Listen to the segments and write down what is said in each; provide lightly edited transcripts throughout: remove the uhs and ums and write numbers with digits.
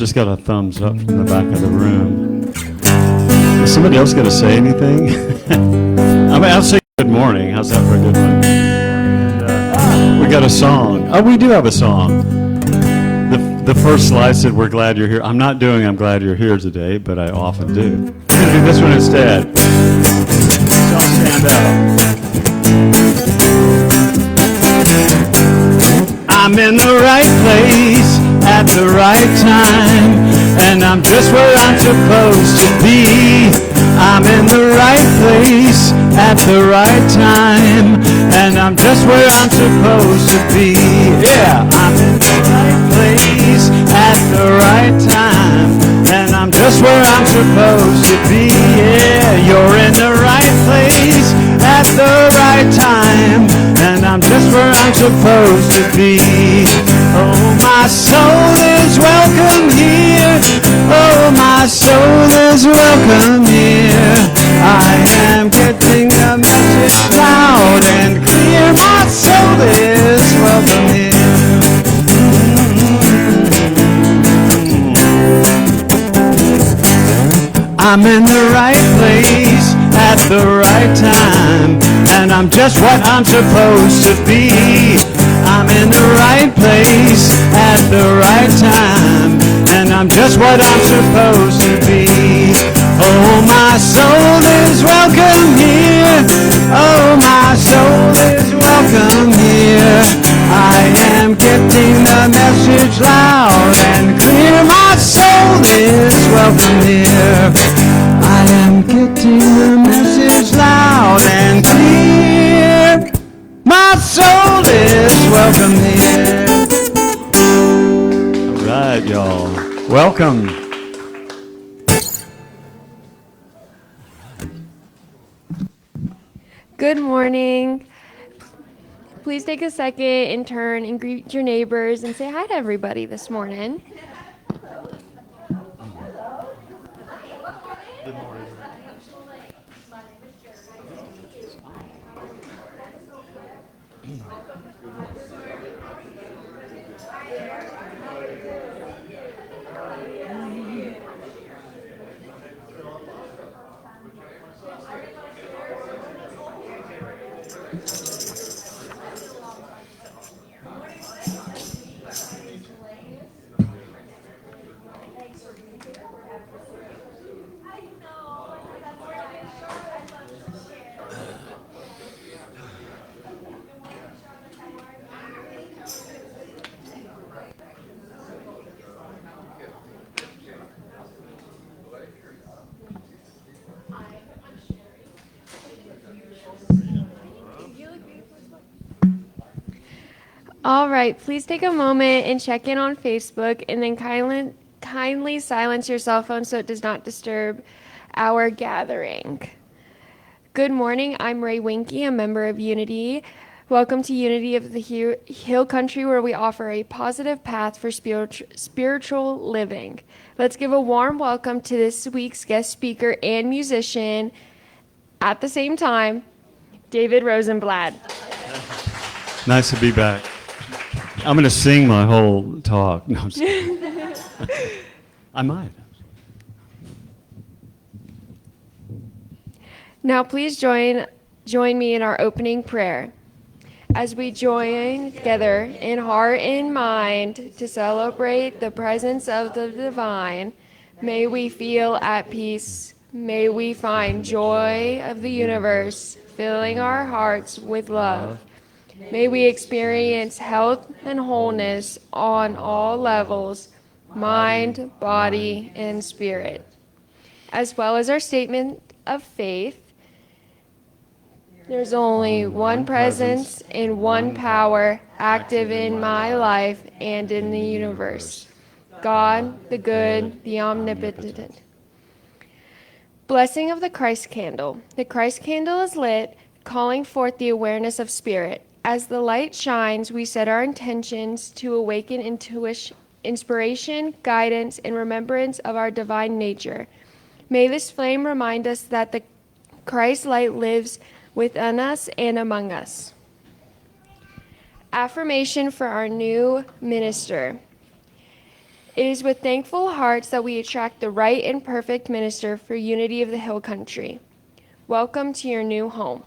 just got a thumbs up from the back of the room. Is somebody else going to say anything? I'll say good morning. How's that for a good one? And, we got a song. Oh, we do have a song. The first slide said, "We're glad you're here." I'm not doing "I'm glad you're here" today, but I often do. We're going to do this one instead. So I'll stand up. I'm in the right place at the right time, and I'm just where I'm supposed to be. I'm in the right place at the right time, and I'm just where I'm supposed to be. Yeah, I'm in the right place at the right time, and I'm just where I'm supposed to be. Yeah, you're in the right place at the right time, and I'm just where I'm supposed to be. Oh, my soul is welcome here. Oh, my soul is welcome here. I am getting the message loud and clear. My soul is welcome here. I'm in the right place at the right time, and I'm just what I'm supposed to be. I'm in the right place at the right time, and I'm just what I'm supposed to be. Oh, my soul is welcome here. Oh, my soul is welcome here. I am getting the message loud and clear. My soul is welcome here. I am getting the message loud and clear. My soul is welcome here. All right, y'all. Welcome. Good morning. Please take a second and turn and greet your neighbors and say hi to everybody this morning. Good morning. All right, please take a moment and check in on Facebook, and then kindly silence your cell phone so it does not disturb our gathering. Good morning, I'm Ray Winky, a member of Unity. Welcome to Unity of the Hill Country, where we offer a positive path for spiritual living. Let's give a warm welcome to this week's guest speaker and musician at the same time, David Rosenblad. Nice to be back. I'm going to sing my whole talk. No, I'm just kidding. I might. Now please join me in our opening prayer. As we join together in heart and mind to celebrate the presence of the divine, may we feel at peace. May we find joy of the universe filling our hearts with love. May we experience health and wholeness on all levels, mind, body, and spirit. As well as our statement of faith, there's only one presence and one power active in my life and in the universe. God, the good, the omnipotent. Blessing of the Christ candle. The Christ candle is lit, calling forth the awareness of spirit. As the light shines, we set our intentions to awaken inspiration, guidance, and remembrance of our divine nature. May this flame remind us that the Christ light lives within us and among us. Affirmation for our new minister. It is with thankful hearts that we attract the right and perfect minister for unity of the Hill Country. Welcome to your new home.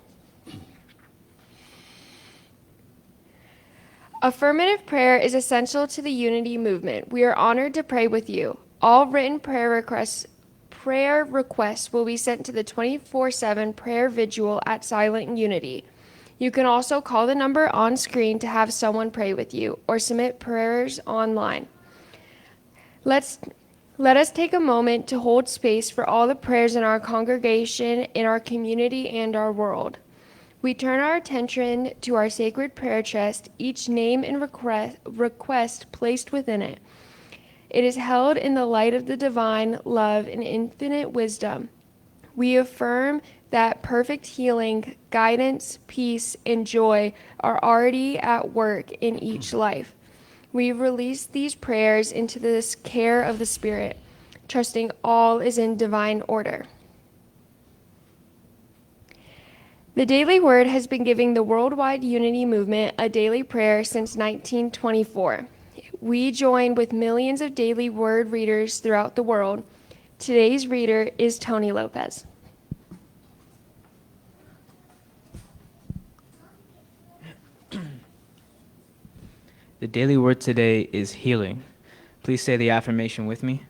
Affirmative prayer is essential to the unity movement. We are honored to pray with you. All written prayer requests will be sent to the 24/7 prayer vigil at Silent Unity. You can also call the number on screen to have someone pray with you or submit prayers online. Let us take a moment to hold space for all the prayers in our congregation, in our community, and our world. We turn our attention to our sacred prayer chest, each name and request placed within it. It is held in the light of the divine love and infinite wisdom. We affirm that perfect healing, guidance, peace, and joy are already at work in each life. We release these prayers into this care of the Spirit, trusting all is in divine order. The Daily Word has been giving the worldwide unity movement a daily prayer since 1924. We join with millions of daily word readers throughout the world. Today's reader is Tony Lopez. The daily word today is healing. Please say the affirmation with me.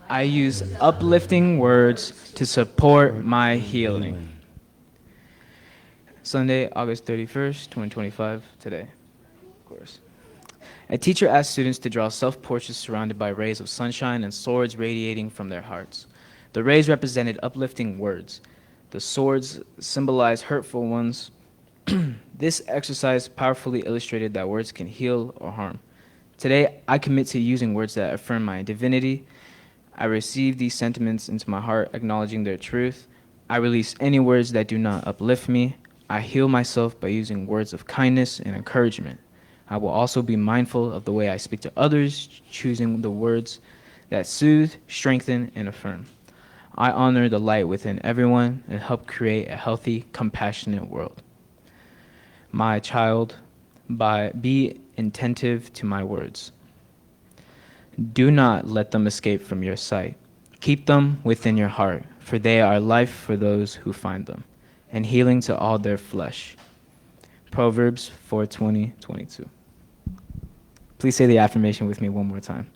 I use uplifting words to support my healing. Sunday, August 31st, 2025, today, of course. A teacher asked students to draw self-portraits surrounded by rays of sunshine and swords radiating from their hearts. The rays represented uplifting words. The swords symbolized hurtful ones. This exercise powerfully illustrated that words can heal or harm. Today, I commit to using words that affirm my divinity. I receive these sentiments into my heart, acknowledging their truth. I release any words that do not uplift me. I heal myself by using words of kindness and encouragement. I will also be mindful of the way I speak to others, choosing the words that soothe, strengthen, and affirm. I honor the light within everyone and help create a healthy, compassionate world. My child, be attentive to my words. Do not let them escape from your sight. Keep them within your heart, for they are life for those who find them, and healing to all their flesh. Proverbs 4:20-22. Please say the affirmation with me one more time.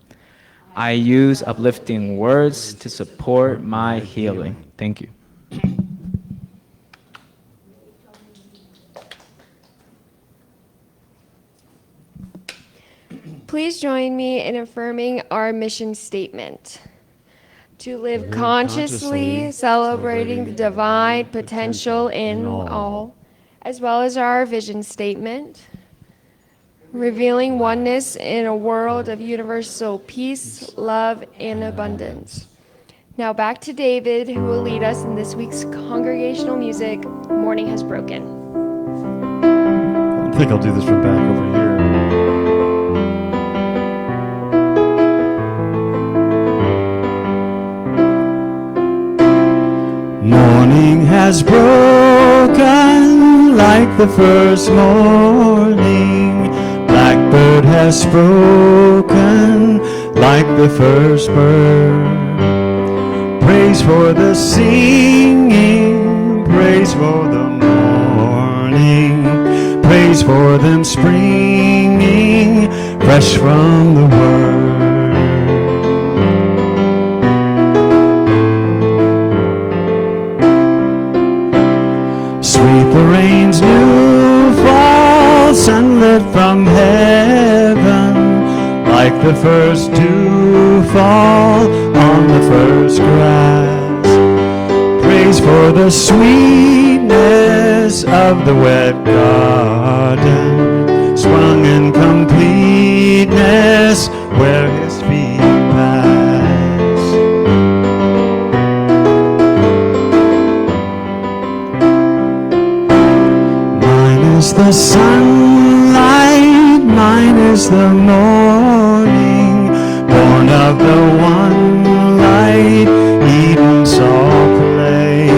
I use uplifting words to support my healing. Thank you. Please join me in affirming our mission statement. To live consciously, celebrating the divine potential in all, as well as our vision statement, revealing oneness in a world of universal peace, love, and abundance. Now back to David, who will lead us in this week's congregational music, Morning Has Broken. I think I'll do this from back over here. Morning has broken like the first morning. Blackbird has spoken like the first bird. Praise for the singing, praise for the morning, praise for them springing fresh from the word. Sweet the rain's new fall, sunlit from heaven, like the first dew fall on the first grass. Praise for the sweetness of the wet garden, swung in completeness where his feet pass. Mine is the sunlight, mine is the morning, born of the one light, Eden saw play,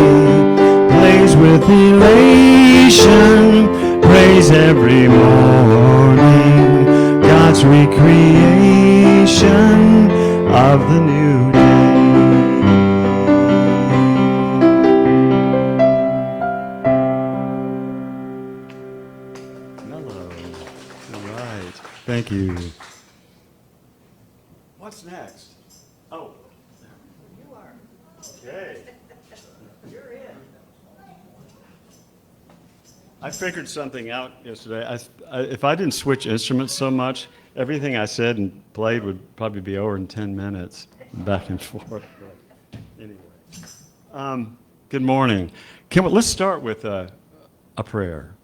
plays with elation, praise every morning, God's recreation. of the new day. Hello. All right. Thank you. What's next? Oh. You are. Okay. You're in. I figured something out yesterday. If I didn't switch instruments so much, everything I said and played would probably be over in 10 minutes, back and forth. But anyway, good morning. Let's start with a prayer,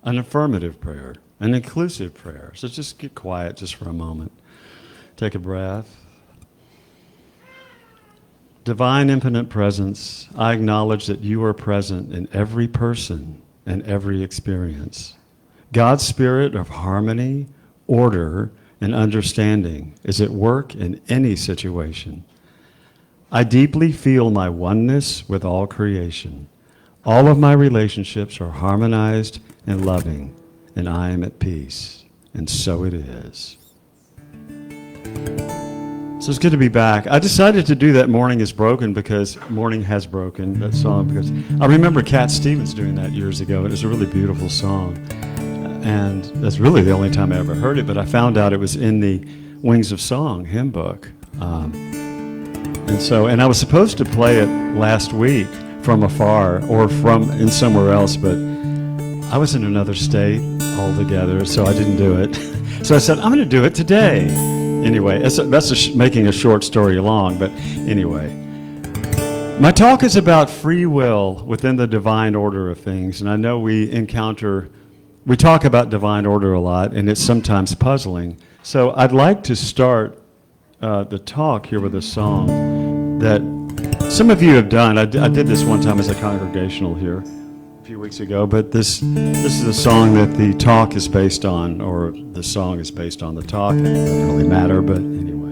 an affirmative prayer, an inclusive prayer. So just get quiet just for a moment. Take a breath. Divine infinite presence, I acknowledge that you are present in every person and every experience. God's spirit of harmony, order, and understanding is at work in any situation. I deeply feel my oneness with all creation. All of my relationships are harmonized and loving, and I am at peace. And so it is. So it's good to be back. I decided to do that Morning is Broken because Morning Has Broken, that song, because I remember Cat Stevens doing that years ago. It was a really beautiful song. And that's really the only time I ever heard it, but I found out it was in the Wings of Song hymn book. And I was supposed to play it last week from afar or from in somewhere else, but I was in another state altogether, so I didn't do it. So I said, I'm going to do it today. Anyway, that's making a short story long, but anyway. My talk is about free will within the divine order of things, and I know we talk about divine order a lot, and it's sometimes puzzling. So I'd like to start the talk here with a song that some of you have done. I did this one time as a congregational here a few weeks ago, but this is a song that the talk is based on, or the song is based on the talk. It doesn't really matter, but anyway.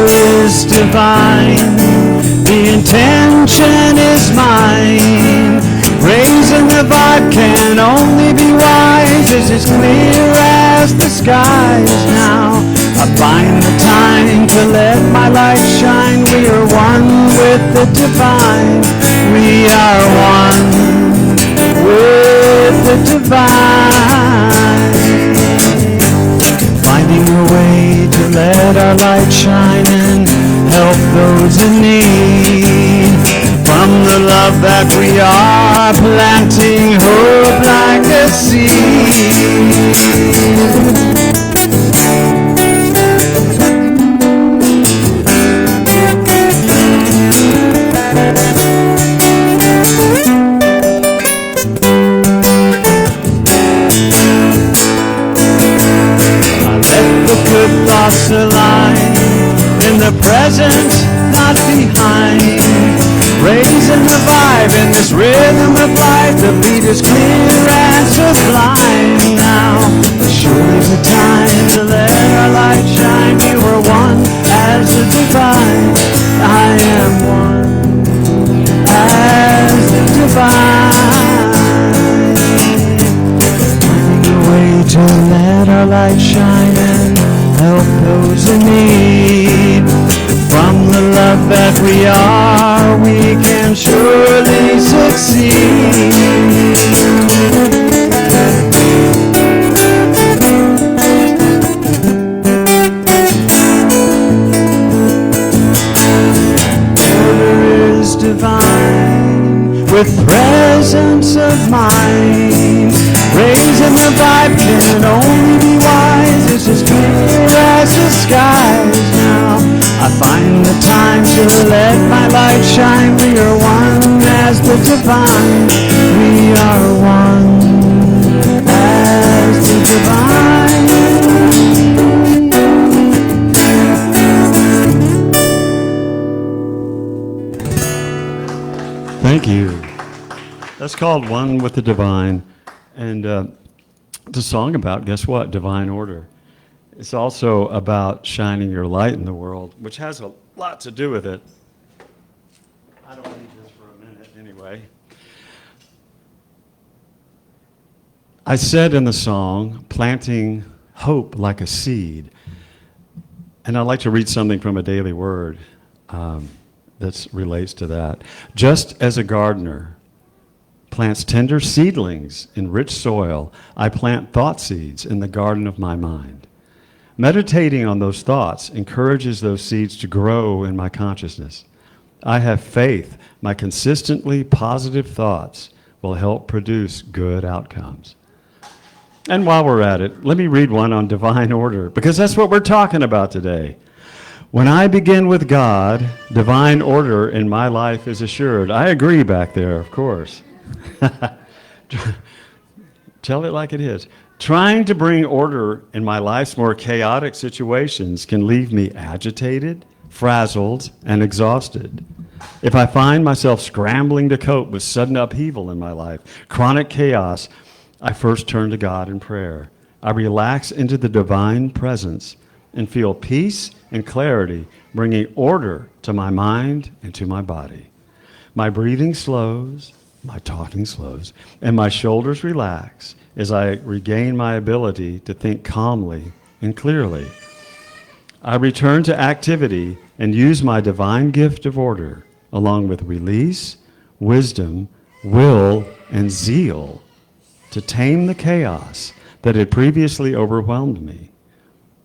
Is divine, the intention is mine. Raising the vibe can only be wise. It's as clear as the skies now. I find the time to let my light shine. We are one with the divine. We are one with the divine. Finding a way to let our light shine and help those in need. From the love that we are, planting hope like a seed. Good thoughts align in the present, not behind. Raising the vibe in this rhythm of life. The beat is clear and sublime now. Surely the time to let our light shine. You are one as the divine. I am one as the divine. Finding a way to let our light shine and help those in need. From the love that we are, we can surely succeed. Order is divine, with presence of mind. Raising the vibe can only be wise. It's as clear as the skies now. I find the time to let my light shine. We are one as the divine. We are one as the divine. Thank you. That's called One with the Divine. And it's a song about, guess what? Divine order. It's also about shining your light in the world, which has a lot to do with it. I don't need this for a minute anyway. anyway. I said in the song, planting hope like a seed. And I'd like to read something from a daily word that relates to that. Just as a gardener plants tender seedlings in rich soil, I plant thought seeds in the garden of my mind. Meditating on those thoughts encourages those seeds to grow in my consciousness. I have faith my consistently positive thoughts will help produce good outcomes. And while we're at it, let me read one on divine order, because that's what we're talking about today. When I begin with God, divine order in my life is assured. I agree back there, of course. Tell it like it is. Trying to bring order in my life's more chaotic situations can leave me agitated, frazzled, and exhausted. If I find myself scrambling to cope with sudden upheaval in my life, chronic chaos, I first turn to God in prayer. I relax into the divine presence and feel peace and clarity, bringing order to my mind and to my body. My breathing slows, my talking slows, and my shoulders relax as I regain my ability to think calmly and clearly. I return to activity and use my divine gift of order, along with release, wisdom, will, and zeal, to tame the chaos that had previously overwhelmed me.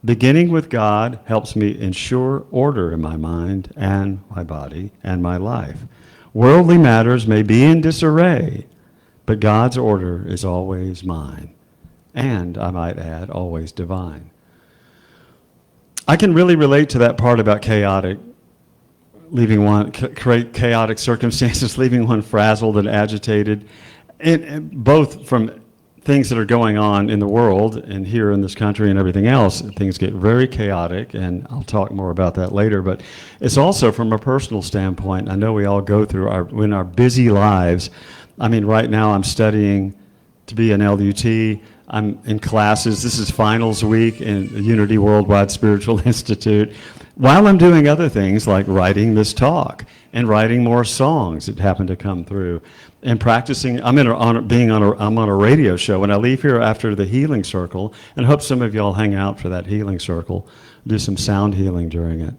Beginning with God helps me ensure order in my mind and my body and my life. Worldly matters may be in disarray, but God's order is always mine, and, I might add, always divine. I can really relate to that part about chaotic circumstances, leaving one frazzled and agitated, both from things that are going on in the world and here in this country and everything else. Things get very chaotic, and I'll talk more about that later, but it's also from a personal standpoint. I know we all go through in our busy lives. I mean, right now I'm studying to be an LUT. I'm in classes. This is finals week in Unity Worldwide Spiritual Institute, while I'm doing other things like writing this talk and writing more songs that happen to come through, and practicing. I'm on a radio show. When I leave here after the healing circle, and I hope some of y'all hang out for that healing circle, do some sound healing during it.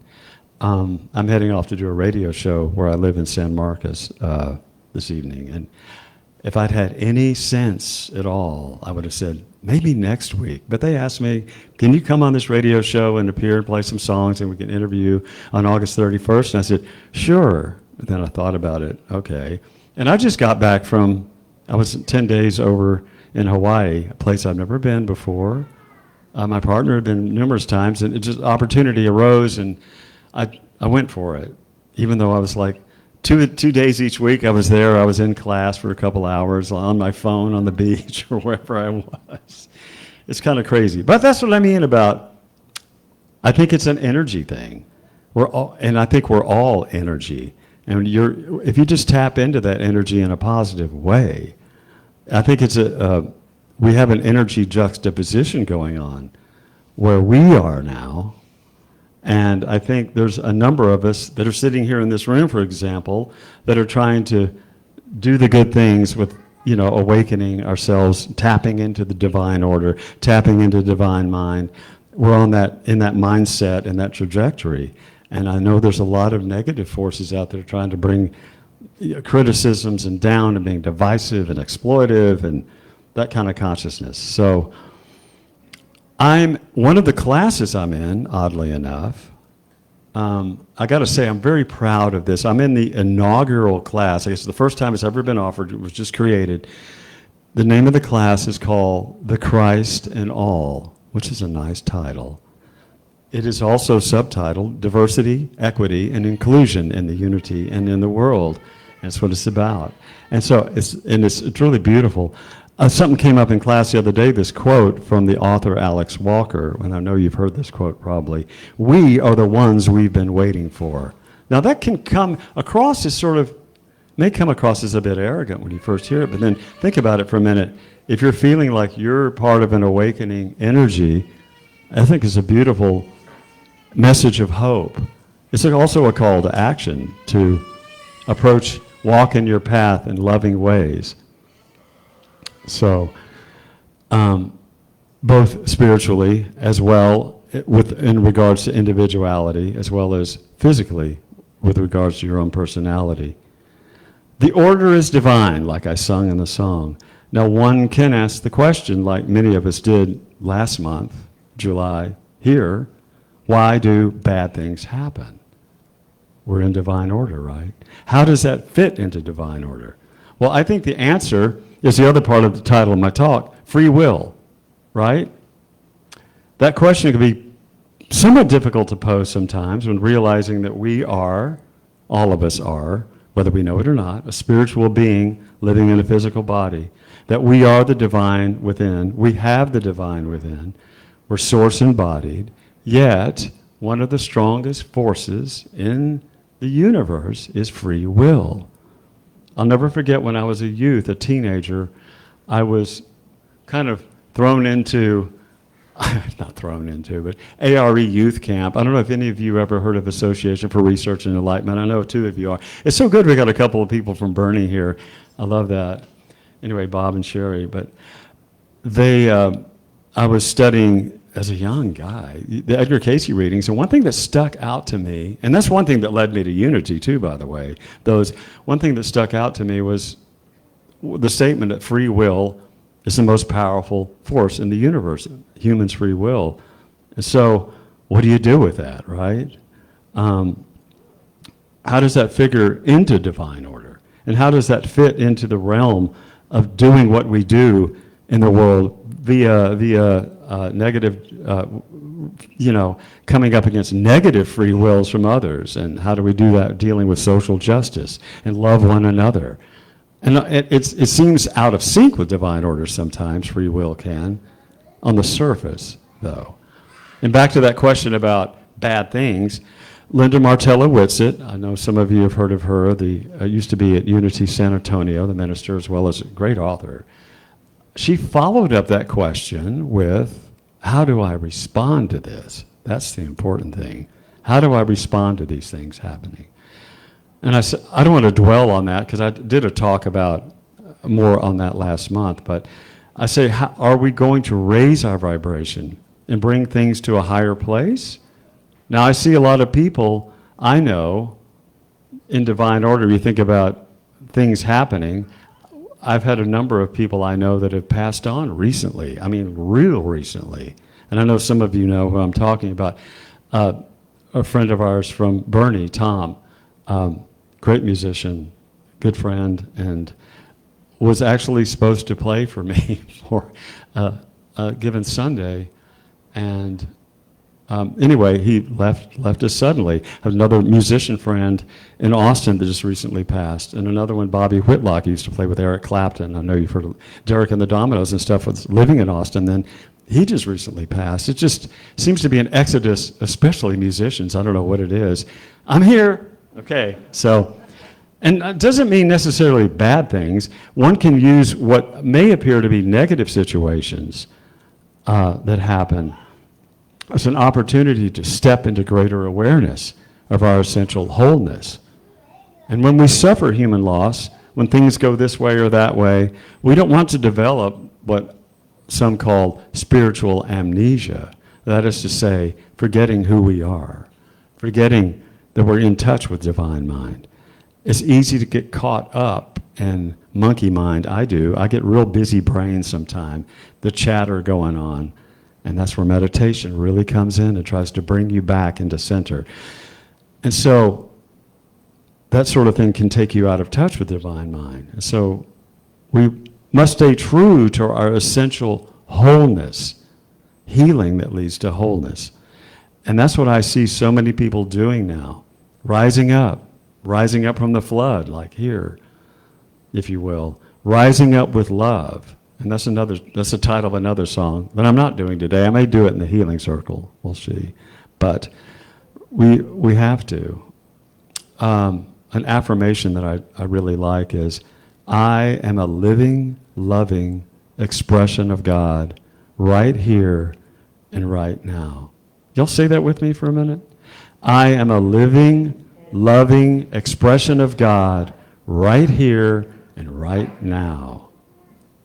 I'm heading off to do a radio show where I live in San Marcos this evening, and if I'd had any sense at all, I would have said, maybe next week. But they asked me, can you come on this radio show and appear and play some songs and we can interview on August 31st? And I said, sure. And then I thought about it, okay. And I just got back I was 10 days over in Hawaii, a place I've never been before. My partner had been numerous times, and opportunity arose, and I went for it, even though I was like, 2 days each week I was there. I was in class for a couple hours on my phone on the beach or wherever I was. It's kind of crazy. But that's what I mean about, I think it's an energy thing. And I think we're all energy. And if you just tap into that energy in a positive way, I think we have an energy juxtaposition going on where we are now. And I think there's a number of us that are sitting here in this room, for example, that are trying to do the good things with, awakening ourselves, tapping into the divine order, tapping into divine mind. We're in that mindset and that trajectory. And I know there's a lot of negative forces out there trying to bring criticisms and down and being divisive and exploitive and that kind of consciousness. So one of the classes I'm in, oddly enough, I got to say I'm very proud of this. I'm in the inaugural class. I guess the first time it's ever been offered. It was just created. The name of the class is called The Christ in All, which is a nice title. It is also subtitled Diversity, Equity, and Inclusion in the Unity and in the World. That's what it's about. And so it's really beautiful. Something came up in class the other day, this quote from the author Alex Walker, and I know you've heard this quote probably. We are the ones we've been waiting for. Now that can come across as may come across as a bit arrogant when you first hear it, but then think about it for a minute. If you're feeling like you're part of an awakening energy, I think it's a beautiful message of hope. It's also a call to action to approach walk in your path in loving ways. So, both spiritually as well in regards to individuality, as well as physically with regards to your own personality. The order is divine, like I sung in the song. Now, one can ask the question, like many of us did last month, July, here, why do bad things happen? We're in divine order, right? How does that fit into divine order? Well, I think the answer is the other part of the title of my talk, free will, right? That question can be somewhat difficult to pose sometimes when realizing that we are, all of us are, whether we know it or not, a spiritual being living in a physical body, that we are the divine within, we have the divine within, we're source embodied, yet one of the strongest forces in the universe is free will. I'll never forget when I was a youth, a teenager, I was kind of thrown into, not thrown into, but ARE youth camp. I don't know if any of you ever heard of Association for Research and Enlightenment. I know two of you are. It's so good we got a couple of people from Bernie here. I love that. Anyway, Bob and Sherry. But I was studying as a young guy, the Edgar Cayce readings, and one thing that stuck out to me, and that's one thing that led me to unity too, by the way, one thing that stuck out to me was the statement that free will is the most powerful force in the universe, humans' free will. And so what do you do with that, right? How does that figure into divine order? And how does that fit into the realm of doing what we do in the world via negative, coming up against negative free wills from others? And how do we do that dealing with social justice and love one another? And it seems out of sync with divine order sometimes, free will can, on the surface, though. And back to that question about bad things, Linda Martella Whitsitt, I know some of you have heard of her, used to be at Unity San Antonio, the minister, as well as a great author. She followed up that question with, how do I respond to this? That's the important thing. How do I respond to these things happening? And I said, I don't want to dwell on that because I did a talk about more on that last month, but I say, are we going to raise our vibration and bring things to a higher place? Now, I see a lot of people I know in divine order. You think about things happening. I've had a number of people I know that have passed on recently. I mean, real recently. And I know some of you know who I'm talking about. A friend of ours from Bernie, Tom, great musician, good friend, and was actually supposed to play for me for a given Sunday. And anyway, he left us suddenly. I have another musician friend in Austin that just recently passed, and another one, Bobby Whitlock, used to play with Eric Clapton. I know you've heard of Derek and the Dominoes and stuff, was living in Austin then. He just recently passed. It just seems to be an exodus, especially musicians. I don't know what it is. I'm here. Okay, so, and it doesn't mean necessarily bad things. One can use what may appear to be negative situations that happen as an opportunity to step into greater awareness of our essential wholeness. And when we suffer human loss, when things go this way or that way, we don't want to develop what some call spiritual amnesia. That is to say, forgetting who we are, forgetting that we're in touch with divine mind. It's easy to get caught up in monkey mind. I do. I get real busy brain sometimes, the chatter going on. And that's where meditation really comes in and tries to bring you back into center. And so that sort of thing can take you out of touch with divine mind. And so we must stay true to our essential wholeness, healing that leads to wholeness. And that's what I see so many people doing now, rising up from the flood, like here, if you will, rising up with love. And that's the title of another song that I'm not doing today. I may do it in the healing circle, we'll see. But we have to. An affirmation that I really like is, I am a living, loving expression of God right here and right now. Y'all say that with me for a minute? I am a living, loving expression of God right here and right now.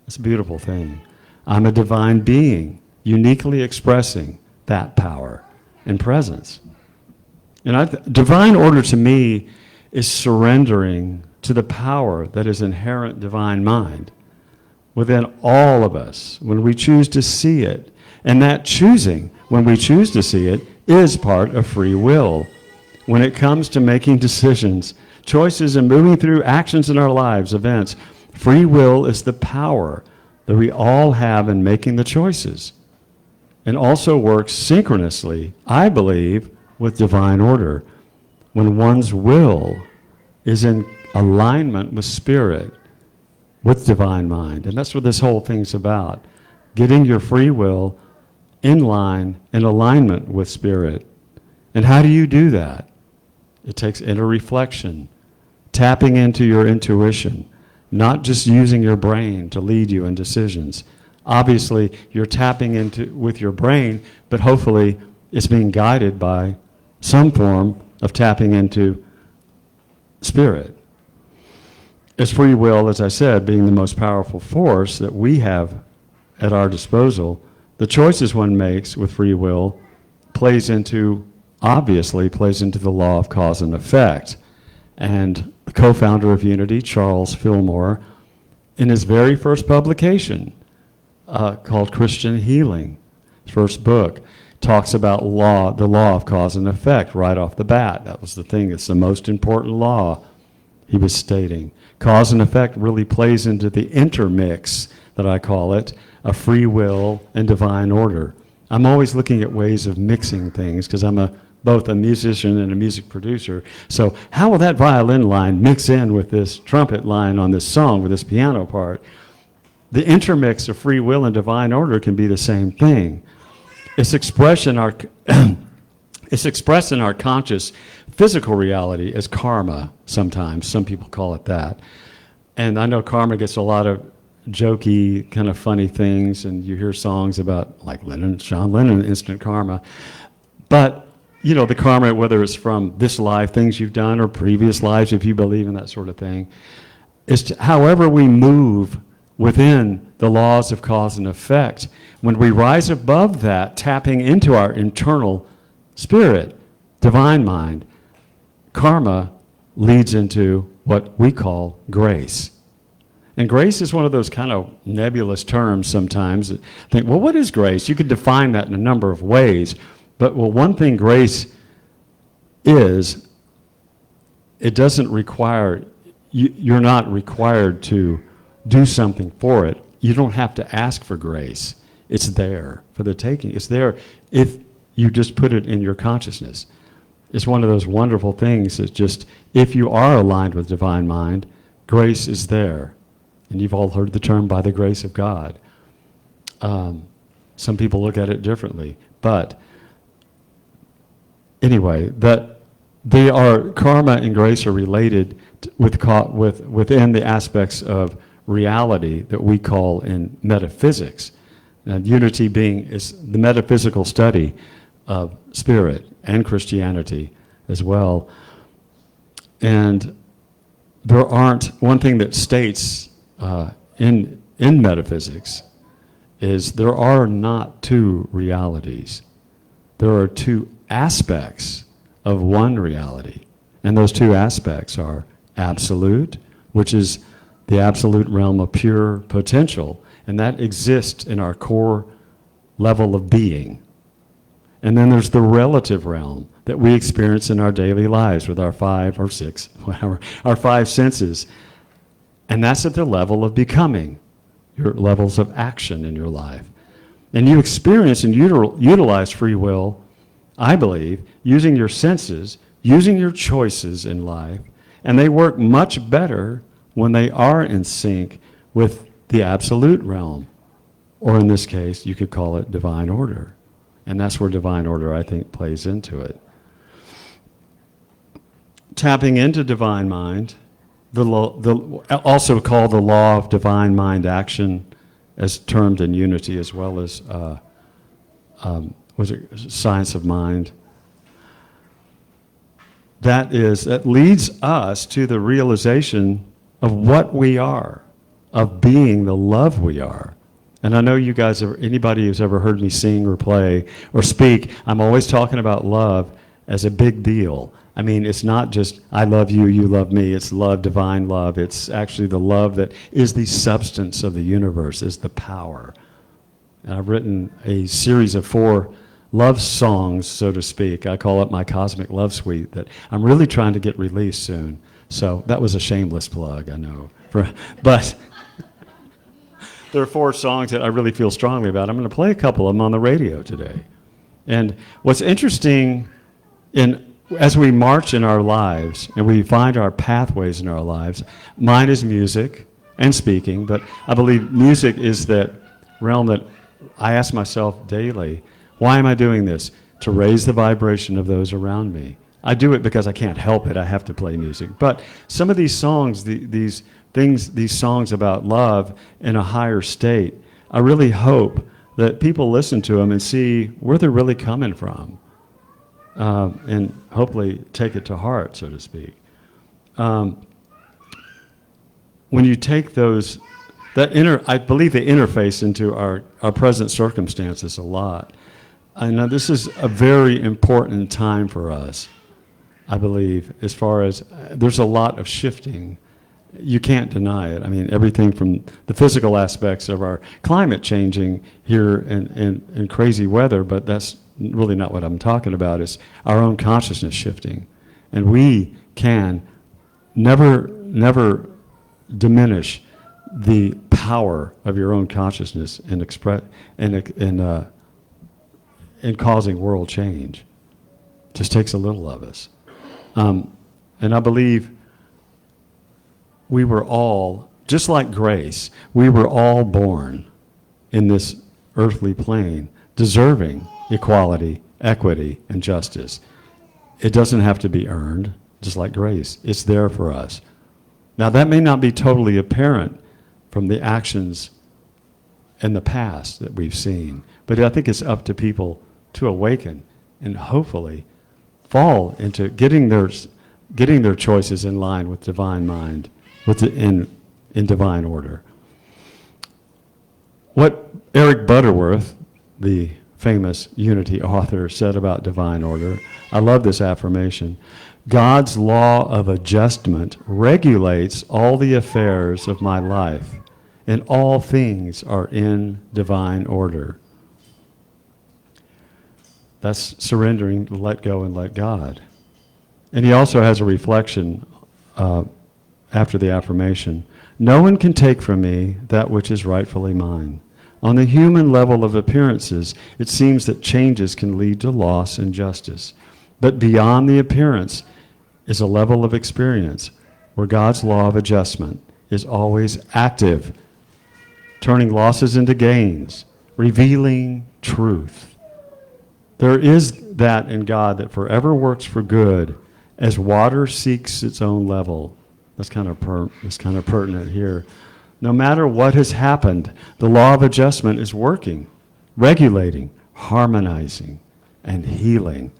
It's a beautiful thing. I'm a divine being, uniquely expressing that power and presence. And divine order to me is surrendering to the power that is inherent divine mind within all of us when we choose to see it. And that choosing, when we choose to see it, is part of free will. When it comes to making decisions, choices, and moving through actions in our lives, events, free will is the power that we all have in making the choices, and also works synchronously, I believe, with divine order. When one's will is in alignment with spirit, with divine mind. And that's what this whole thing's about. Getting your free will in line, in alignment with spirit. And how do you do that? It takes inner reflection, tapping into your intuition, not just using your brain to lead you in decisions. Obviously, you're tapping into with your brain, but hopefully it's being guided by some form of tapping into spirit. It's free will, as I said, being the most powerful force that we have at our disposal. The choices one makes with free will obviously plays into the law of cause and effect. And the co-founder of Unity, Charles Fillmore, in his very first publication called Christian Healing, his first book, talks about the law of cause and effect right off the bat. That was the thing. It's the most important law, he was stating. Cause and effect really plays into the intermix, that I call it, of free will and divine order. I'm always looking at ways of mixing things because I'm both a musician and a music producer. So how will that violin line mix in with this trumpet line on this song, with this piano part? The intermix of free will and divine order can be the same thing. It's expressed in our conscious physical reality as karma sometimes. Some people call it that. And I know karma gets a lot of jokey, kind of funny things, and you hear songs about, like John Lennon, instant karma. But, you know, the karma, whether it's from this life, things you've done, or previous lives, if you believe in that sort of thing, is however we move within the laws of cause and effect. When we rise above that, tapping into our internal spirit, divine mind, karma leads into what we call grace. And grace is one of those kind of nebulous terms sometimes. That think, well, what is grace? You could define that in a number of ways. But, well, one thing grace is, it doesn't require, you're not required to do something for it. You don't have to ask for grace. It's there for the taking. It's there if you just put it in your consciousness. It's one of those wonderful things that just, if you are aligned with divine mind, grace is there. And you've all heard the term, by the grace of God. Some people look at it differently. But anyway, that karma and grace are related within the aspects of reality that we call in metaphysics. And unity is the metaphysical study of spirit and Christianity as well. And one thing that states in metaphysics is there are not two realities. There are two aspects of one reality. And those two aspects are absolute, which is the absolute realm of pure potential, and that exists in our core level of being. And then there's the relative realm that we experience in our daily lives with our 5 or 6, whatever, our 5 senses. And that's at the level of becoming, your levels of action in your life. And you experience and utilize free will, I believe, using your senses, using your choices in life, and they work much better when they are in sync with the absolute realm, or in this case, you could call it divine order. And that's where divine order, I think, plays into it. Tapping into divine mind, also called the law of divine mind action, as termed in Unity, as well as science of mind. That leads us to the realization of what we are, of being the love we are. And I know you guys, anybody who's ever heard me sing or play or speak, I'm always talking about love as a big deal. I mean, it's not just I love you, you love me. It's love, divine love. It's actually the love that is the substance of the universe, is the power. And I've written a series of 4 love songs, so to speak. I call it my cosmic love suite that I'm really trying to get released soon. So that was a shameless plug, I know. But there are 4 songs that I really feel strongly about. I'm going to play a couple of them on the radio today. And what's interesting as we march in our lives and we find our pathways in our lives, mine is music and speaking, but I believe music is that realm that I ask myself daily, why am I doing this? To raise the vibration of those around me. I do it because I can't help it. I have to play music. But some of these songs, these songs about love in a higher state, I really hope that people listen to them and see where they're really coming from. And hopefully take it to heart, so to speak. When you take I believe they interface into our present circumstances a lot. I know this is a very important time for us, I believe, as far as there's a lot of shifting. You can't deny it. I mean, everything from the physical aspects of our climate changing here in crazy weather, but that's really not what I'm talking about. It's our own consciousness shifting. And we can never diminish the power of your own consciousness in causing world change. It just takes a little of us. And I believe we were all, just like grace, we were all born in this earthly plane, deserving equality, equity, and justice. It doesn't have to be earned, just like grace. It's there for us. Now, that may not be totally apparent from the actions in the past that we've seen, but I think it's up to people to awaken and hopefully fall into getting their choices in line with divine mind, in divine order. What Eric Butterworth, the famous Unity author, said about divine order, I love this affirmation: God's law of adjustment regulates all the affairs of my life, and all things are in divine order. That's surrendering to let go and let God. And he also has a reflection after the affirmation: no one can take from me that which is rightfully mine. On the human level of appearances, it seems that changes can lead to loss and justice. But beyond the appearance is a level of experience where God's law of adjustment is always active, turning losses into gains, revealing truth. There is that in God that forever works for good as water seeks its own level. That's kind of pertinent here. No matter what has happened, the law of adjustment is working, regulating, harmonizing, and healing.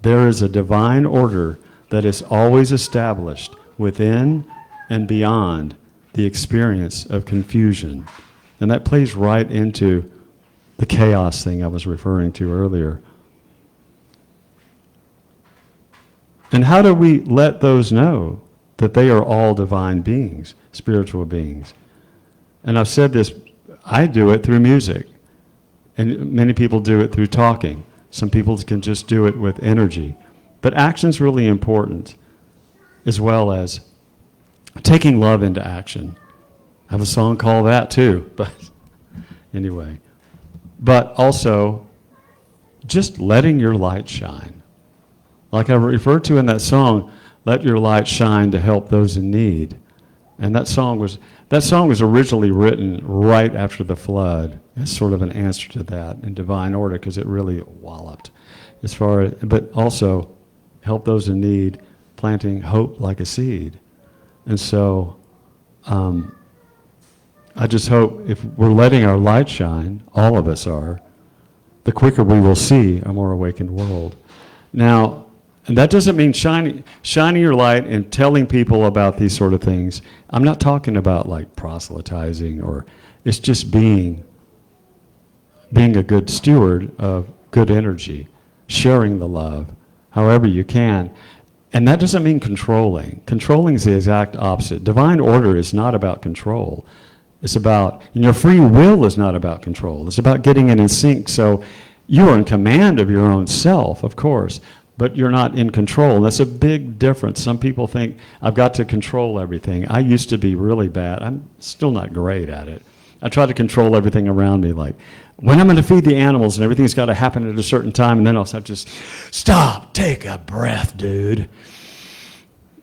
There is a divine order that is always established within and beyond the experience of confusion. And that plays right into the chaos thing I was referring to earlier. And how do we let those know that they are all divine beings, spiritual beings? And I've said this, I do it through music. And many people do it through talking. Some people can just do it with energy. But action's really important, as well as taking love into action. I have a song called that too, but anyway. But also, just letting your light shine. Like I referred to in that song, let your light shine to help those in need. And that song was originally written right after the flood as sort of an answer to that in divine order, because it really walloped. But also help those in need, planting hope like a seed. And so I just hope if we're letting our light shine, all of us are, the quicker we will see a more awakened world. Now, And that doesn't mean shining your light and telling people about these sort of things. I'm not talking about like proselytizing, or it's just being a good steward of good energy, sharing the love however you can. And that doesn't mean controlling. Controlling is the exact opposite. Divine order is not about control. It's about, your free will is not about control. It's about getting in sync. So you are in command of your own self, of course, but you're not in control. That's a big difference. Some people think, I've got to control everything. I used to be really bad. I'm still not great at it. I try to control everything around me, like when I'm going to feed the animals and everything's got to happen at a certain time, and then I'll just stop, take a breath, dude.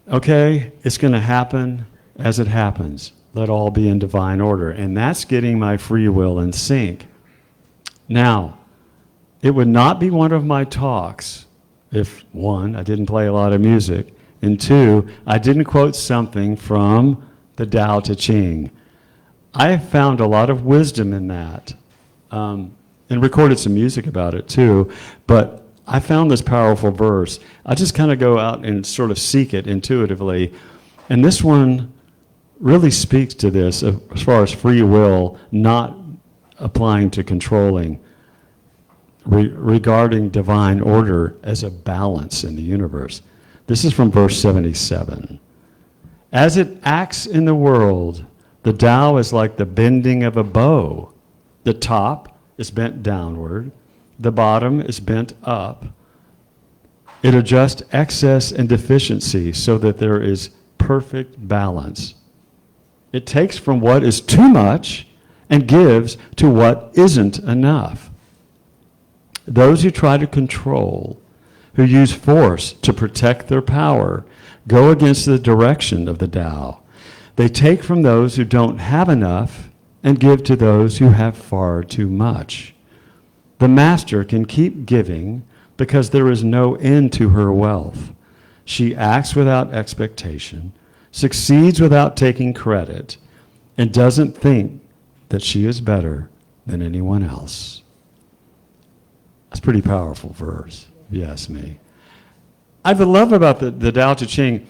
Okay, it's going to happen as it happens. Let all be in divine order. And that's getting my free will in sync. Now, it would not be one of my talks if, one, I didn't play a lot of music, and two, I didn't quote something from the Tao Te Ching. I have found a lot of wisdom in that, and recorded some music about it too, but I found this powerful verse. I just kind of go out and sort of seek it intuitively, and this one really speaks to this as far as free will not applying to controlling, regarding divine order as a balance in the universe. This is from verse 77. As it acts in the world, the Tao is like the bending of a bow. The top is bent downward, the bottom is bent up. It adjusts excess and deficiency so that there is perfect balance. It takes from what is too much and gives to what isn't enough. Those who try to control, who use force to protect their power, go against the direction of the Tao. They take from those who don't have enough and give to those who have far too much. The master can keep giving because there is no end to her wealth. She acts without expectation, succeeds without taking credit, and doesn't think that she is better than anyone else. That's a pretty powerful verse, if you ask me. I love about the Tao Te Ching,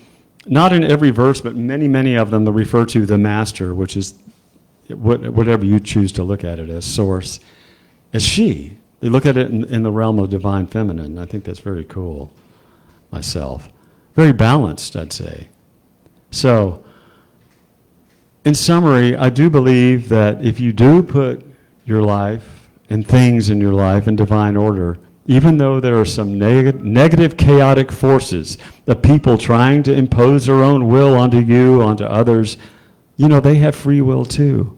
not in every verse, but many, many of them that refer to the master, which is whatever you choose to look at it as, source, as she. They look at it in the realm of divine feminine. I think that's very cool myself. Very balanced, I'd say. So, in summary, I do believe that if you do put your life and things in your life in divine order, even though there are some negative, chaotic forces, the people trying to impose their own will onto you, onto others, they have free will too.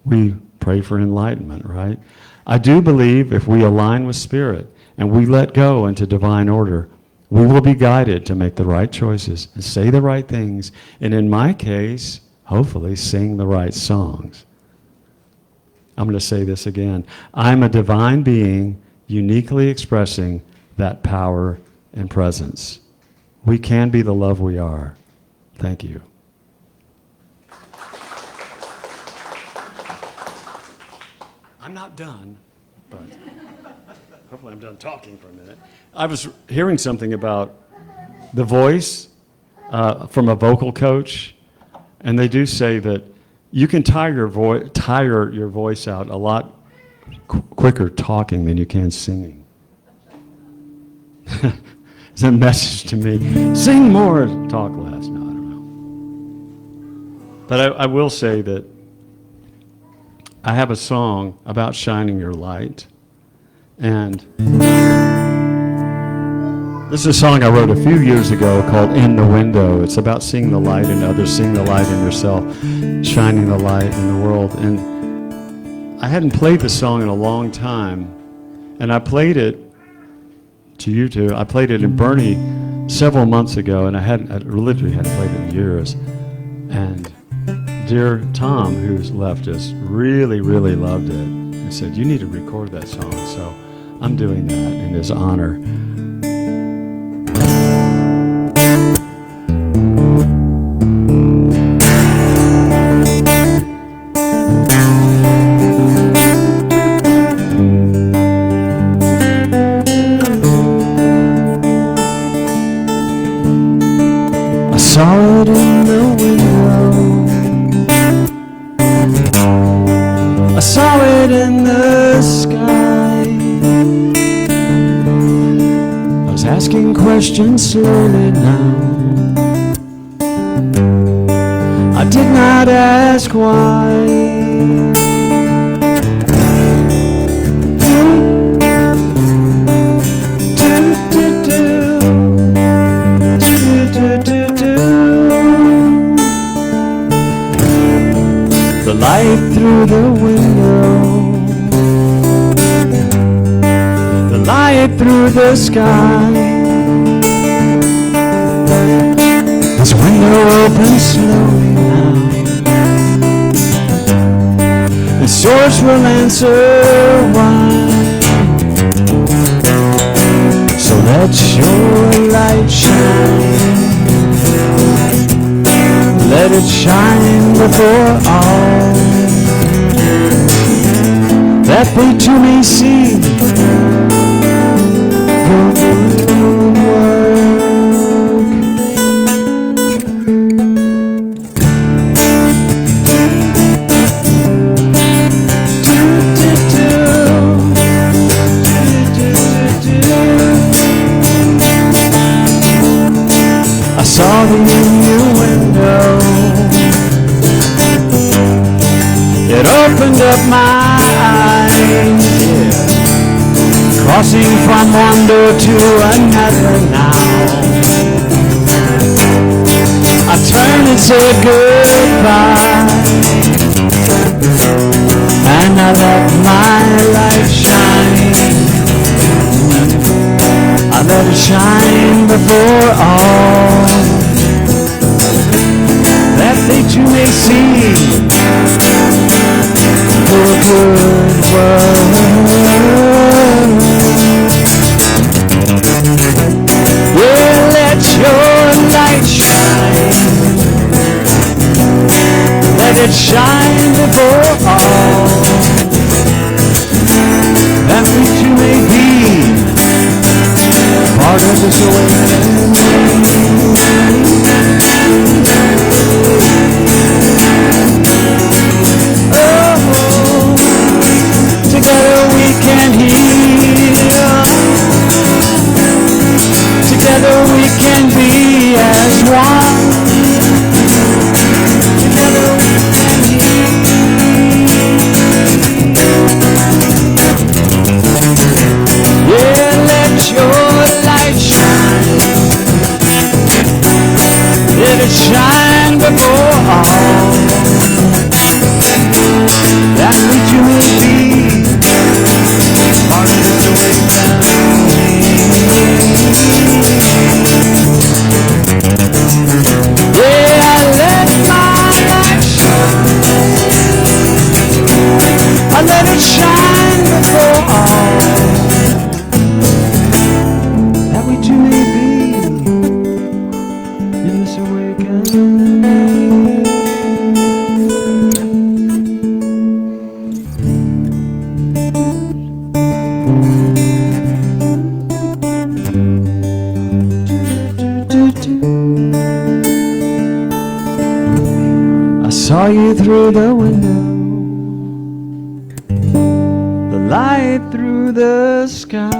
We pray for enlightenment, right? I do believe if we align with Spirit and we let go into divine order, we will be guided to make the right choices and say the right things, and in my case, hopefully sing the right songs. I'm going to say this again. I'm a divine being uniquely expressing that power and presence. We can be the love we are. Thank you. I'm not done, but hopefully I'm done talking for a minute. I was hearing something about the voice from a vocal coach, and they do say that you can tire your voice out a lot quicker talking than you can singing. It's a message to me. Sing more, talk less. No, I don't know. But I will say that I have a song about shining your light. And this is a song I wrote a few years ago called In the Window. It's about seeing the light in others, seeing the light in yourself, shining the light in the world. And I hadn't played the song in a long time. And I played it to you two. I played it in Bernie several months ago, and I literally hadn't played it in years. And dear Tom, who's left us, really, really loved it. He said, you need to record that song. So I'm doing that in his honor. I saw it in the sky. I was asking questions slowly now. I did not ask why. The light through the window, the light through the sky. This window opens slowly now. The source will answer why. So let your light shine. Let it shine before all, that they too may see your good work. I saw the innuendo. It opened up my eyes, yeah. Crossing from one door to another now. I turned and said goodbye, and I let my light shine. I let it shine before all, that they too may see your good work. Yeah, let your light shine. Let it shine before all, that we too may be part of this awakening. Together we can heal. Together we can be as one. Together we can heal. Yeah, let your light shine. Let it shine before all, that we too may be part of this awakening. Yeah, I let my light shine. I let it shine before all, that we too may be in this awakening. I saw you through the window, the light through the sky.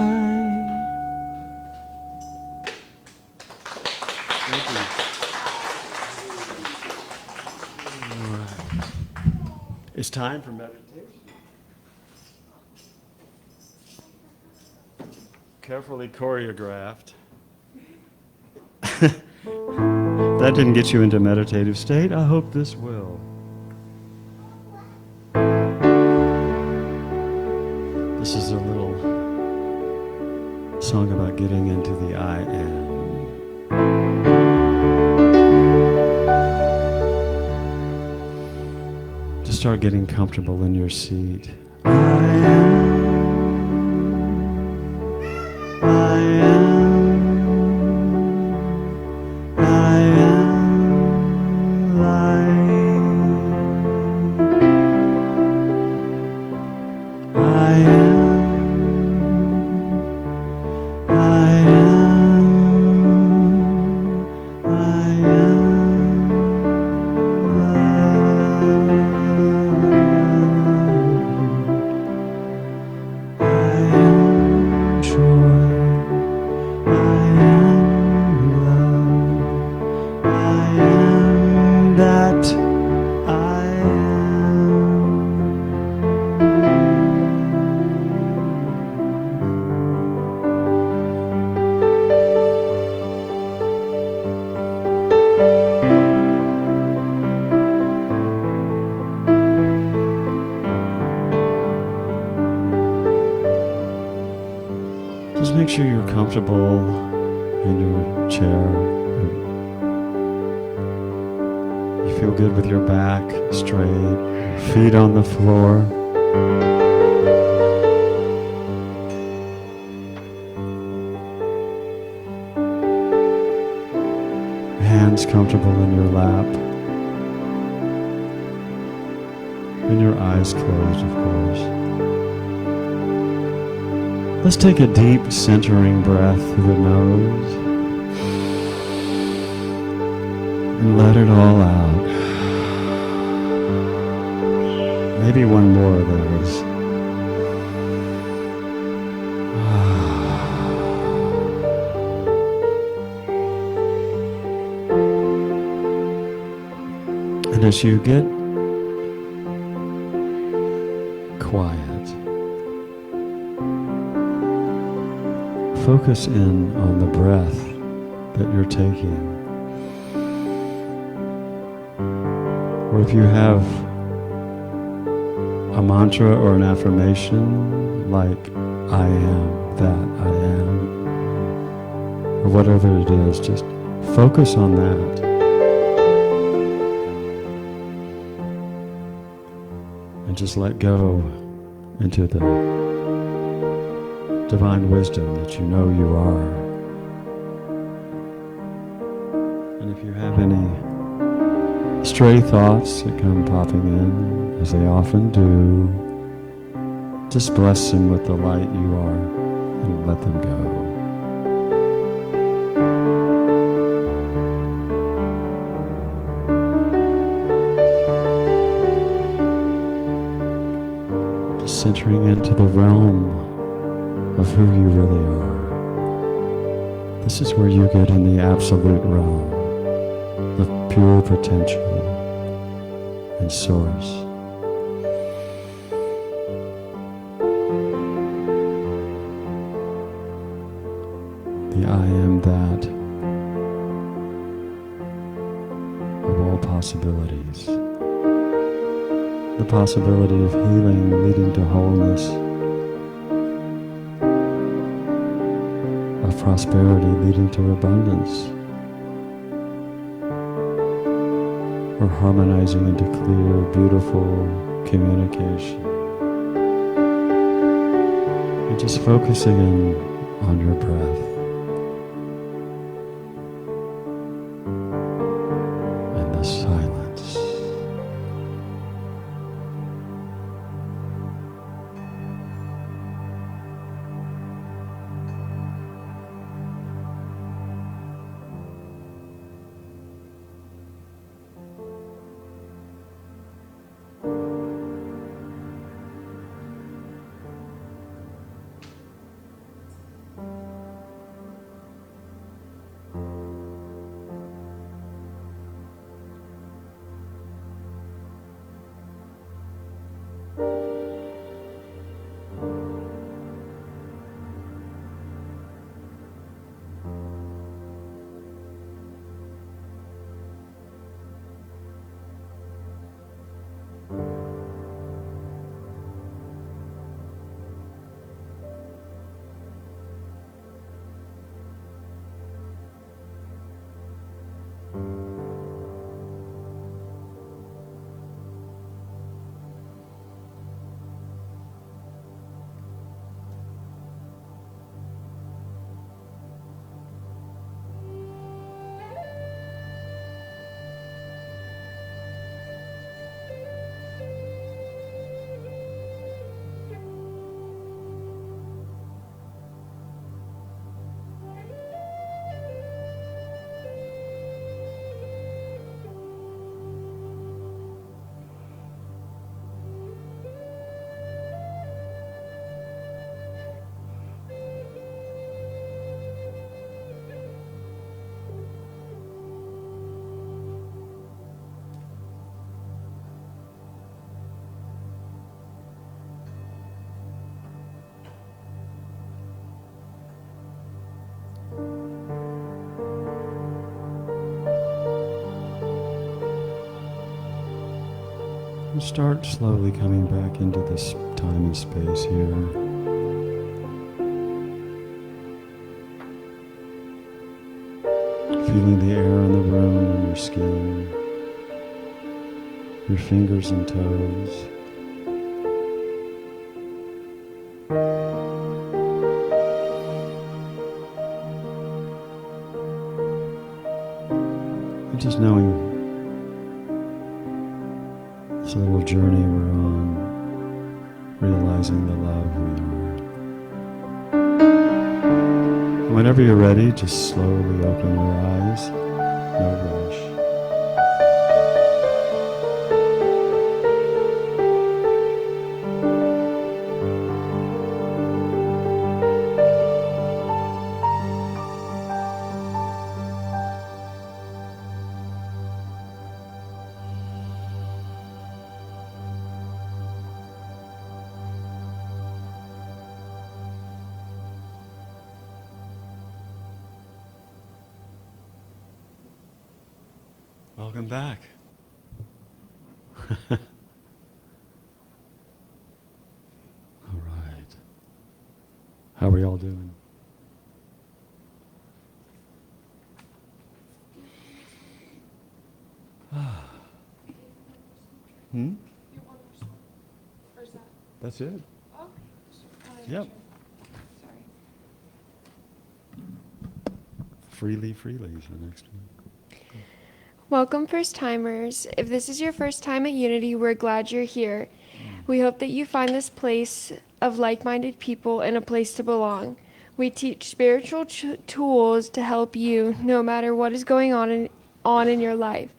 It's time for meditation. Carefully choreographed. That didn't get you into meditative state. I hope this will. This is a little song about getting into the I am. Just start getting comfortable in your seat. I am. I am. make sure you're comfortable in your chair. You feel good with your back straight, your feet on the floor. Hands comfortable in your lap. And your eyes closed, of course. Let's take a deep centering breath through the nose. And let it all out. Maybe one more of those. And as you get quiet, focus in on the breath that you're taking. Or if you have a mantra or an affirmation like, I am that I am, or whatever it is, just focus on that. And just let go into the divine wisdom that you know you are. And if you have any stray thoughts that come popping in, as they often do, just bless them with the light you are and let them go. Just centering into the realm of who you really are. This is where you get in the absolute realm of pure potential and source. The I am that of all possibilities. The possibility of healing leading to wholeness, of prosperity leading to abundance, or harmonizing into clear, beautiful communication. And just focusing in on your breath and the silence. And start slowly coming back into this time and space here. your fingers and toes. And just knowing this little journey we're on, realizing the love we are. Whenever you're ready, just slowly open your eyes. No rush. Welcome back. All right. How are we all doing? That's it? Yep. Freely is the next one. Welcome, first-timers. If this is your first time at Unity, we're glad you're here. We hope that you find this place of like-minded people and a place to belong. We teach spiritual tools to help you no matter what is going on in your life.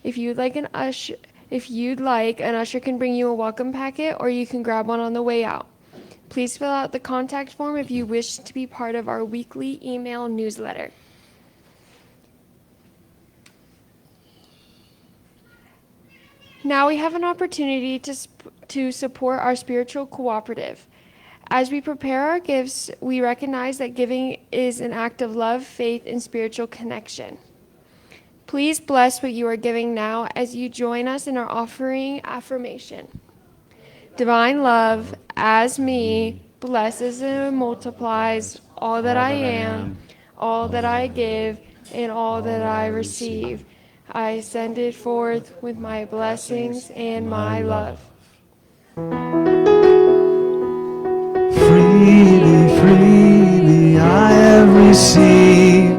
If you'd like, an usher can bring you a welcome packet, or you can grab one on the way out. Please fill out the contact form if you wish to be part of our weekly email newsletter. Now we have an opportunity to support our spiritual cooperative. As we prepare our gifts, we recognize that giving is an act of love, faith, and spiritual connection. Please bless what you are giving now as you join us in our offering affirmation. Divine love, as me, blesses and multiplies all that I am, all that I give, and all that I receive. I send it forth with my blessings and my love. Freely, freely I have received.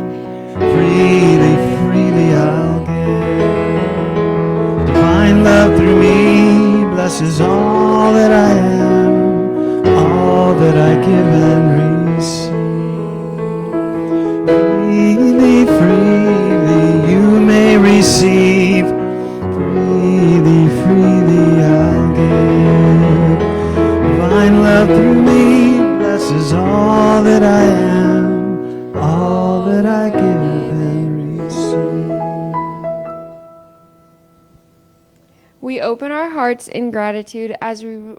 Freely, freely I'll give. Divine love through me blesses all that I am, all that I give and receive. Freely, freely you may receive. Freely, freely I'll give. Divine love through me blesses all that I am, all that I give and receive. We open our hearts in gratitude as we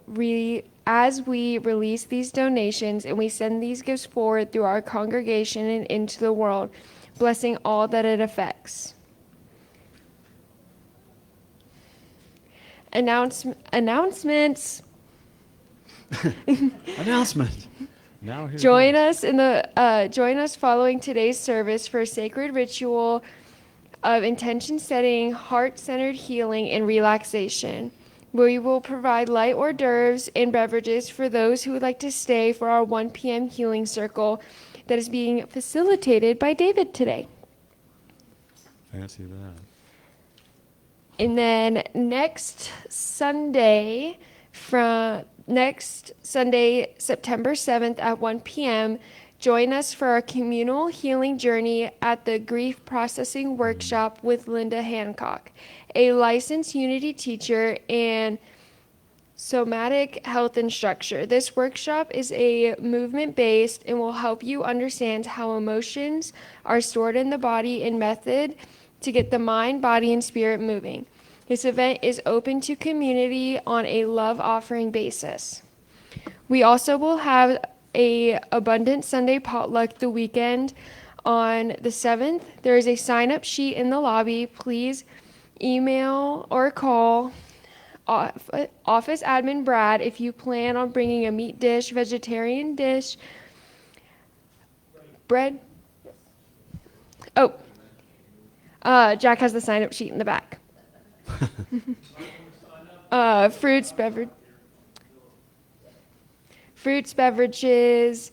release these donations, and we send these gifts forward through our congregation and into the world, blessing all that it affects. Announcements. Announcement. Now here Join us following today's service for a sacred ritual of intention setting, heart-centered healing, and relaxation. We will provide light hors d'oeuvres and beverages for those who would like to stay for our 1 p.m. healing circle that is being facilitated by David today. Fancy that. And then next Sunday, September 7th at 1 p.m., join us for our communal healing journey at the Grief Processing Workshop with Linda Hancock, a licensed Unity teacher and somatic health instructor. This workshop is a movement-based and will help you understand how emotions are stored in the body and method to get the mind, body, and spirit moving. This event is open to community on a love offering basis. We also will have a Abundant Sunday potluck the weekend on the 7th. There is a sign-up sheet in the lobby. Please email or call Office Admin Brad if you plan on bringing a meat dish, vegetarian dish, bread. Jack has the sign-up sheet in the back. fruits, beverages.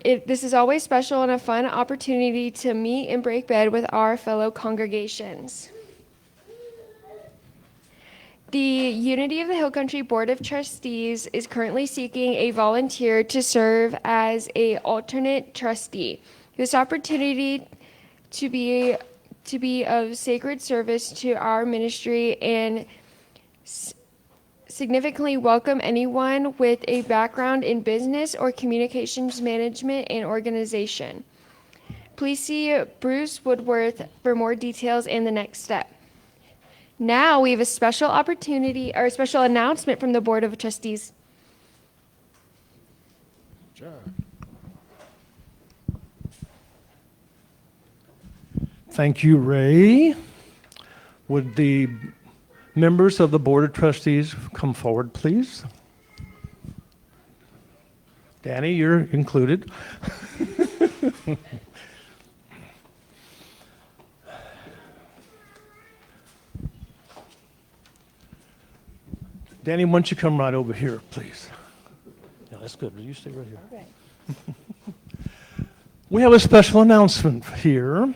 This is always special and a fun opportunity to meet and break bread with our fellow congregations. The Unity of the Hill Country Board of Trustees is currently seeking a volunteer to serve as an alternate trustee. This opportunity to be of sacred service to our ministry and significantly welcome anyone with a background in business or communications management and organization. Please see Bruce Woodworth for more details and the next step. Now we have a special opportunity or a special announcement from the Board of Trustees. Thank you, Ray. Would the members of the Board of Trustees come forward, please? Danny, you're included. Danny, why don't you come right over here, please? Yeah, that's good. You stay right here. Okay. We have a special announcement here.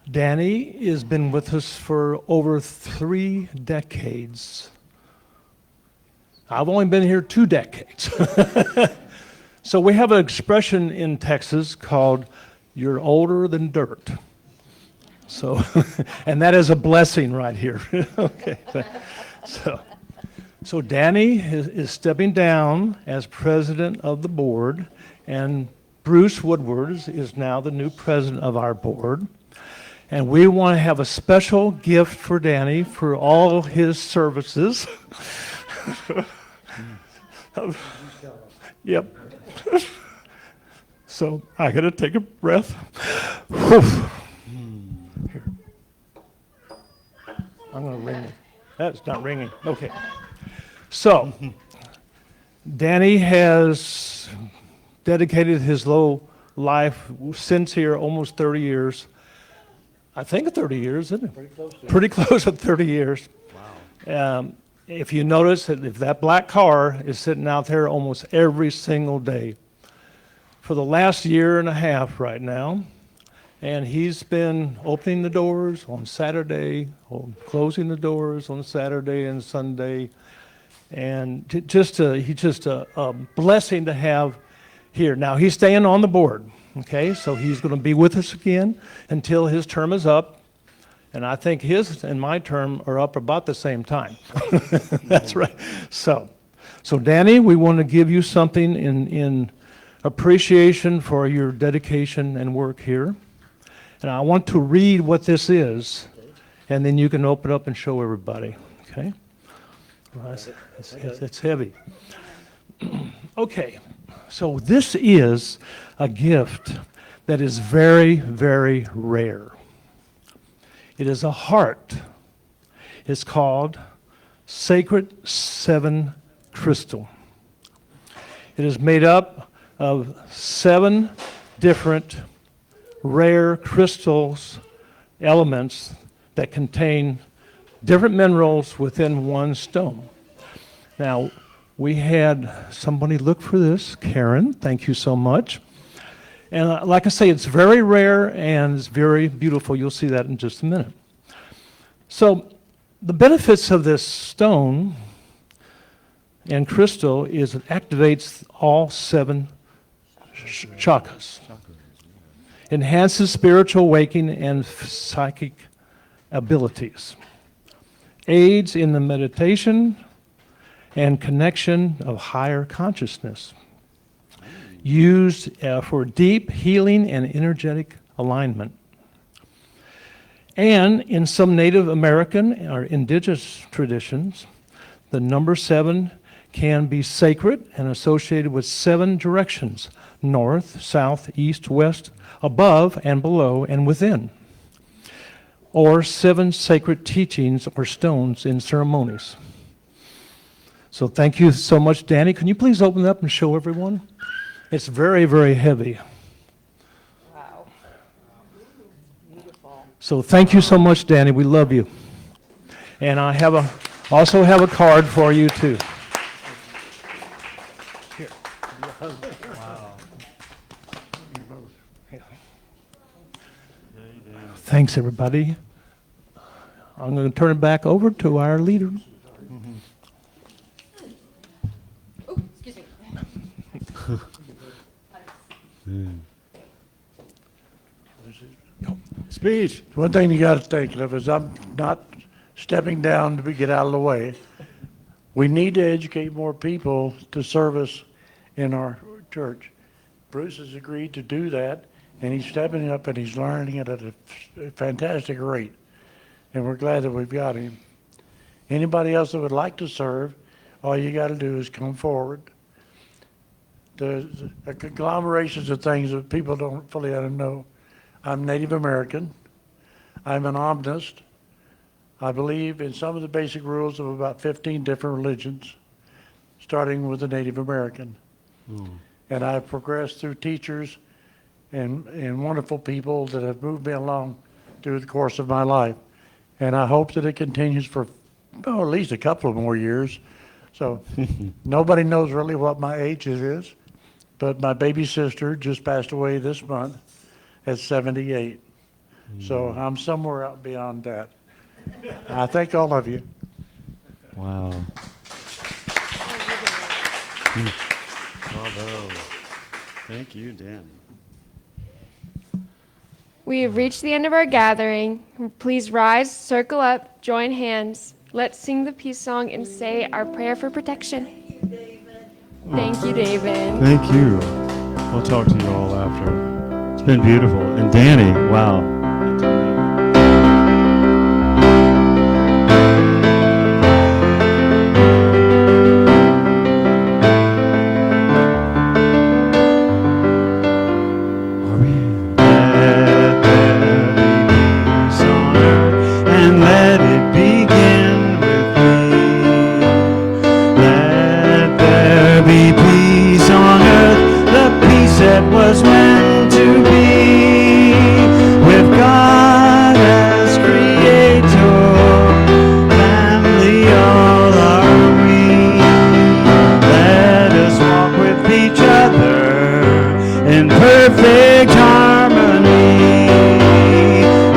Danny has been with us for over 3 decades. I've only been here 2 decades. So we have an expression in Texas called, "You're older than dirt." So, and that is a blessing right here. Okay. So Danny is stepping down as president of the board, and Bruce Woodward is now the new president of our board. And we want to have a special gift for Danny for all his services. Yep. So I got to take a breath. Here. I'm going to ring it. That's not ringing. Okay. So Danny has dedicated his whole life since here, almost 30 years. I think 30 years, isn't it? Pretty close to 30 years. Wow. If you notice, if that black car is sitting out there almost every single day for the last 1.5 years right now, and he's been opening the doors on Saturday, closing the doors on Saturday and Sunday, and he's just a blessing to have here. Now, he's staying on the board, okay? So he's going to be with us again until his term is up. And I think his and my term are up about the same time. That's right. So Danny, we want to give you something in appreciation for your dedication and work here. And I want to read what this is, and then you can open up and show everybody, okay? Well, it's heavy. Okay, so this is a gift that is very, very rare. It is a heart. It's called Sacred 7 Crystal. It is made up of 7 different rare crystals, elements that contain different minerals within one stone. Now, we had somebody look for this. Karen, thank you so much. And like I say, it's very rare and it's very beautiful. You'll see that in just a minute. So the benefits of this stone and crystal is it activates all 7 chakras, enhances spiritual awakening and psychic abilities, aids in the meditation and connection of higher consciousness, used for deep healing and energetic alignment. And in some Native American or indigenous traditions, the number 7 can be sacred and associated with 7 directions: north, south, east, west, above and below and within, or 7 sacred teachings or stones in ceremonies. So thank you so much, Danny. Can you please open it up and show everyone? It's very, very heavy. Wow. Beautiful. So thank you so much, Danny. We love you. And I also have a card for you too. Here. Wow. Thanks, everybody. I'm going to turn it back over to our leader. Speech. One thing you got to think of is I'm not stepping down to get out of the way. We need to educate more people to service in our church. Bruce has agreed to do that, and he's stepping up and he's learning it at a fantastic rate. And we're glad that we've got him. Anybody else that would like to serve, all you got to do is come forward. There's a conglomeration of things that people don't fully know. I'm Native American. I'm an omnist. I believe in some of the basic rules of about 15 different religions, starting with the Native American. And I've progressed through teachers and wonderful people that have moved me along through the course of my life. And I hope that it continues for at least a couple of more years. So nobody knows really what my age is, but my baby sister just passed away this month at 78. So I'm somewhere out beyond that. I thank all of you. Wow. Bravo. Thank you, Dan. We have reached the end of our gathering. Please rise, circle up, join hands. Let's sing the peace song and say our prayer for protection. Thank you, David. Thank you. I'll talk to you all after. It's been beautiful. And Danny, wow. That was meant to be with God as creator, family all are we. Let us walk with each other in perfect harmony.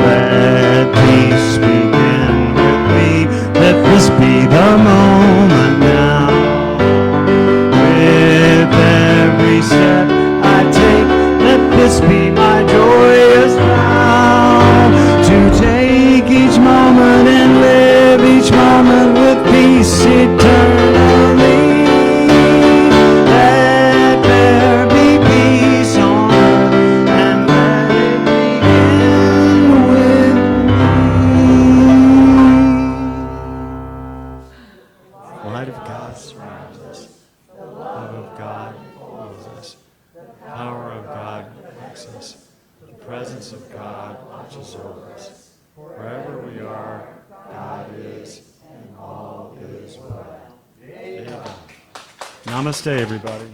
Let peace begin with me. Let this be the moment now. With every step let this be my joyous vow, to take each moment and live each moment with peace eternally. Let there be peace on earth, and let it begin with me. The light of God surrounds us. The love of God holds us. Power of God protects us. The presence of God watches over us. Wherever we are, God is, and all is well. Amen. Namaste, everybody.